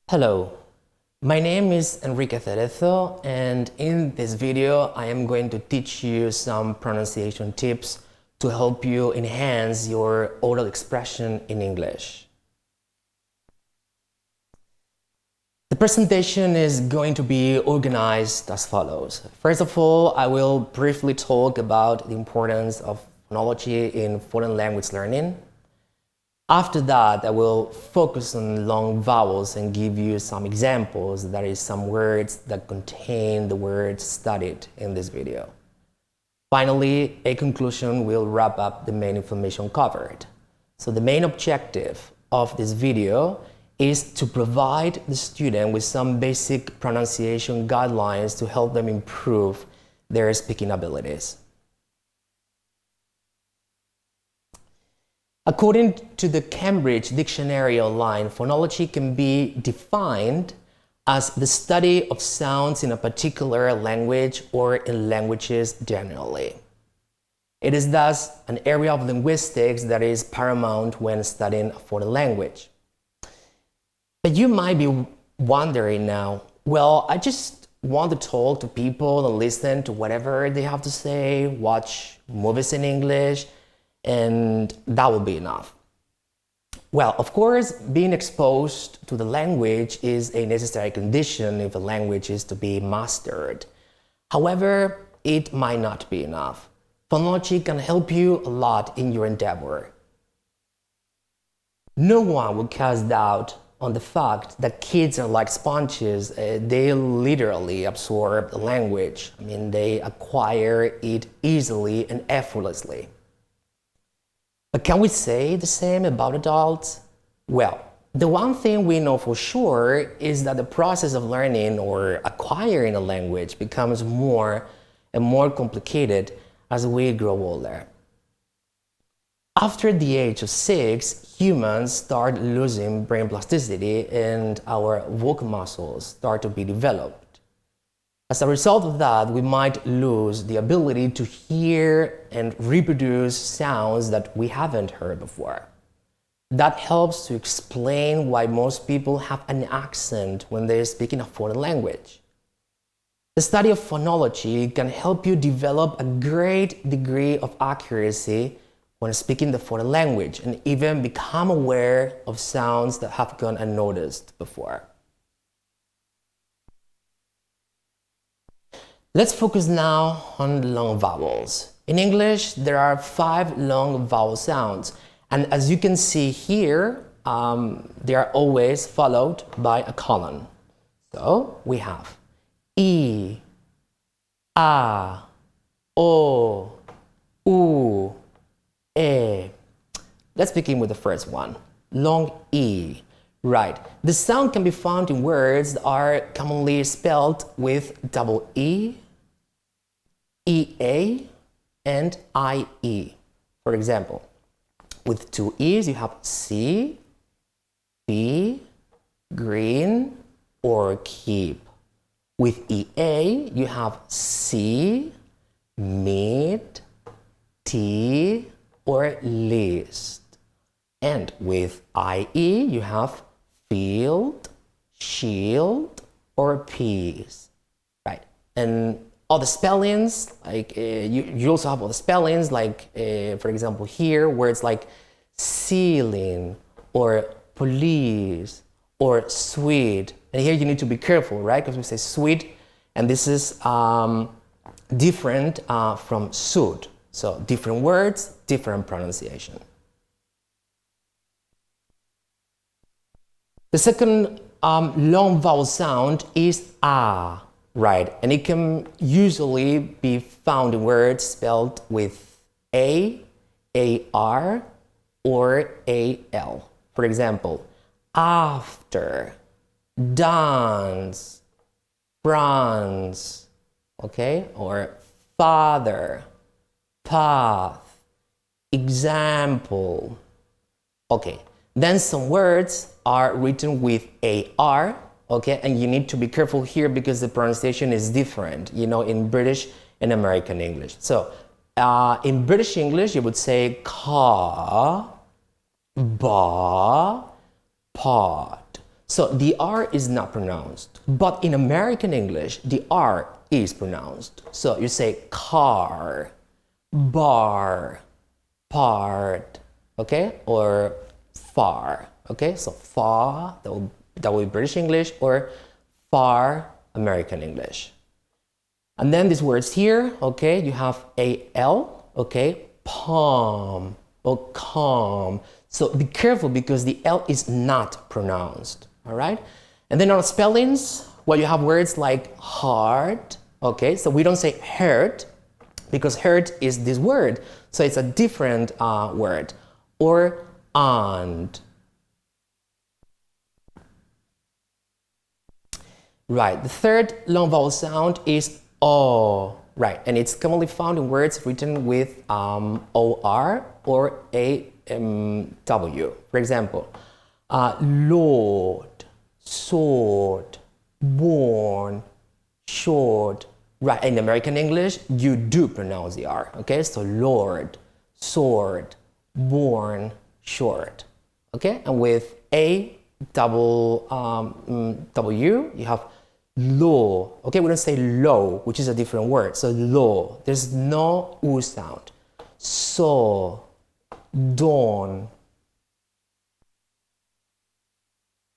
Hello, my name is Enrique Cerezo, and in this video I am going to teach you some pronunciation tips to help you enhance your oral expression in English. The presentation is going to be organized as follows. First of all, I will briefly talk about the importance of phonology in foreign language learning. After that, I will focus on long vowels and give you some examples, that is, some words that contain the words studied in this video. Finally, a conclusion will wrap up the main information covered. So the main objective of this video is to provide the student with some basic pronunciation guidelines to help them improve their speaking abilities. According to the Cambridge Dictionary Online, phonology can be defined as the study of sounds in a particular language or in languages generally. It is thus an area of linguistics that is paramount when studying a foreign language. But you might be wondering now, well, I just want to talk to people and listen to whatever they have to say, watch movies in English, and that will be enough. Well, of course, being exposed to the language is a necessary condition if a language is to be mastered. However, it might not be enough. Phonology can help you a lot in your endeavor. No one will cast doubt on the fact that kids are like sponges. They literally absorb the language. They acquire it easily and effortlessly. But can we say the same about adults? Well, the one thing we know for sure is that the process of learning or acquiring a language becomes more and more complicated as we grow older. After the age of 6, humans start losing brain plasticity and our vocal muscles start to be developed. As a result of that, we might lose the ability to hear and reproduce sounds that we haven't heard before. That helps to explain why most people have an accent when they're speaking a foreign language. The study of phonology can help you develop a great degree of accuracy when speaking the foreign language and even become aware of sounds that have gone unnoticed before. Let's focus now on long vowels. In English, there are 5 long vowel sounds, and as you can see here, they are always followed by a colon. So we have E, A, O, U, E. Let's begin with the first one, long E. Right, the sound can be found in words that are commonly spelled with double E, EA, and IE. For example, with 2 E's you have see, be, green, or keep. With EA you have see, meet, tea, or list. And with IE you have field, shield, or peace. Right, and all the spellings, like you also have all the spellings, like for example here, words like ceiling, or police, or sweet. And here you need to be careful, right? Because we say sweet, and this is different from suit. So different words, different pronunciation. The second long vowel sound is A, right? And it can usually be found in words spelled with A, AR, or AL. For example, after, dance, France, okay? Or father, path, example. Okay, then some words are written with AR, okay? And you need to be careful here because the pronunciation is different, in British and American English. So in British English, you would say car, bar, pot. So the R is not pronounced, but in American English, the R is pronounced. So you say car, bar, part, okay, or far, okay? So far, that will be British English, or far, American English. And then these words here, okay, you have a L, okay, palm or calm. So be careful because the L is not pronounced, all right? And then on spellings, well, you have words like heart, okay, so we don't say hurt because hurt is this word, so it's a different word, or and. Right, the third long vowel sound is O, right, and it's commonly found in words written with OR or AW. For example, Lord, sword, born, short. Right, in American English, you do pronounce the R, okay? So Lord, sword, born, short, okay? And with W, you have low, okay? We don't say low, which is a different word. So low, there's no U sound. So, dawn.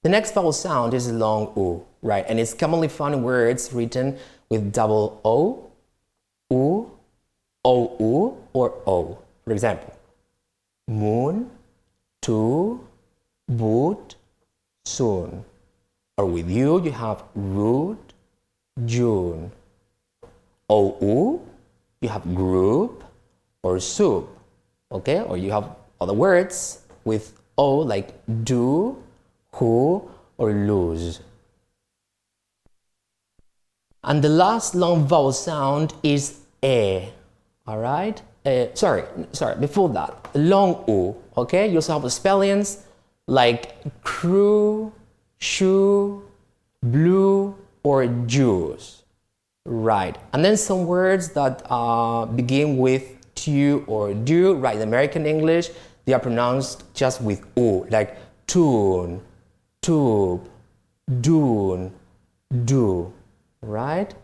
The next vowel sound is long U, right? And it's commonly found in words written with double O, U, OU, or O. For example, moon, to, boot, soon. Or with you, you have root, June. OU, you have group or soup, okay? Or you have other words with O like do, who, or lose. And the last long vowel sound is E, all right? Sorry, before that, long U, okay? You also have the spellings like crew, shoe, blue, or juice, right? And then some words that begin with tu or do, right? In American English, they are pronounced just with U, like tune, tube, dune, do, right?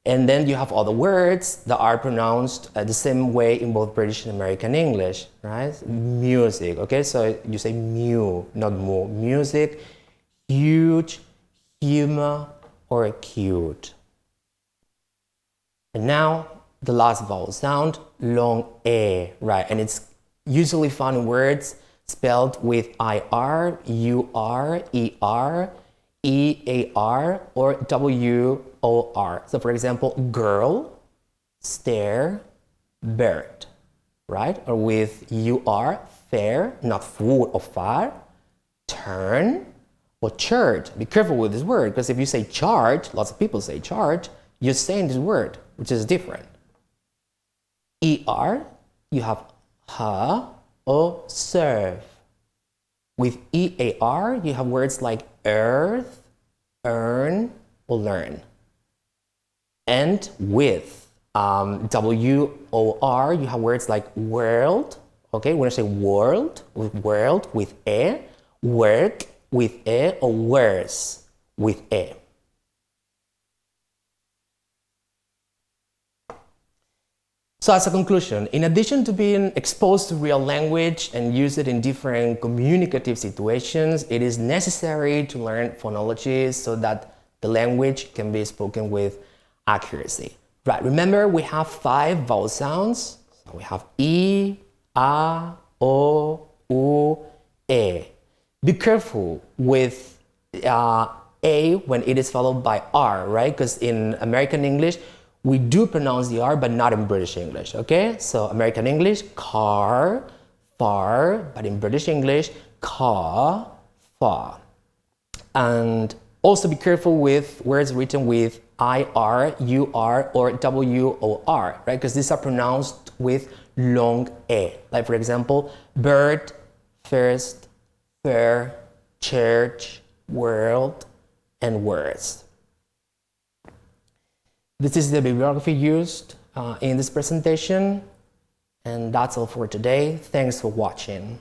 And then you have other words that are pronounced the same way in both British and American English, right? Music, okay? So you say mew, not moo. Music, huge, humor, or cute. And now the last vowel sound, long E, right? And it's usually found in words spelled with IR, UR, ER, EAR, or WOR. So for example, girl, stare, bird, right? Or with UR, fair, not food or far, turn, or church. Be careful with this word, because if you say charge, lots of people say charge, you're saying this word, which is different. ER, you have ha or serve. With EAR, you have words like earth, earn, or learn. And with WOR, you have words like world, okay? When I say world with E, work with E, or wears with E. So as a conclusion, in addition to being exposed to real language and use it in different communicative situations, it is necessary to learn phonology so that the language can be spoken with accuracy. Right, remember we have 5 vowel sounds. So we have E, A, O, U, E. Be careful with A when it is followed by R, right? Because in American English, we do pronounce the R, but not in British English, okay? So American English, car, far, but in British English, car, far. And also be careful with words written with IR, UR, or WOR, right? Because these are pronounced with long E. Like for example, bird, first, fair, church, world, and words. This is the bibliography used in this presentation, and that's all for today. Thanks for watching.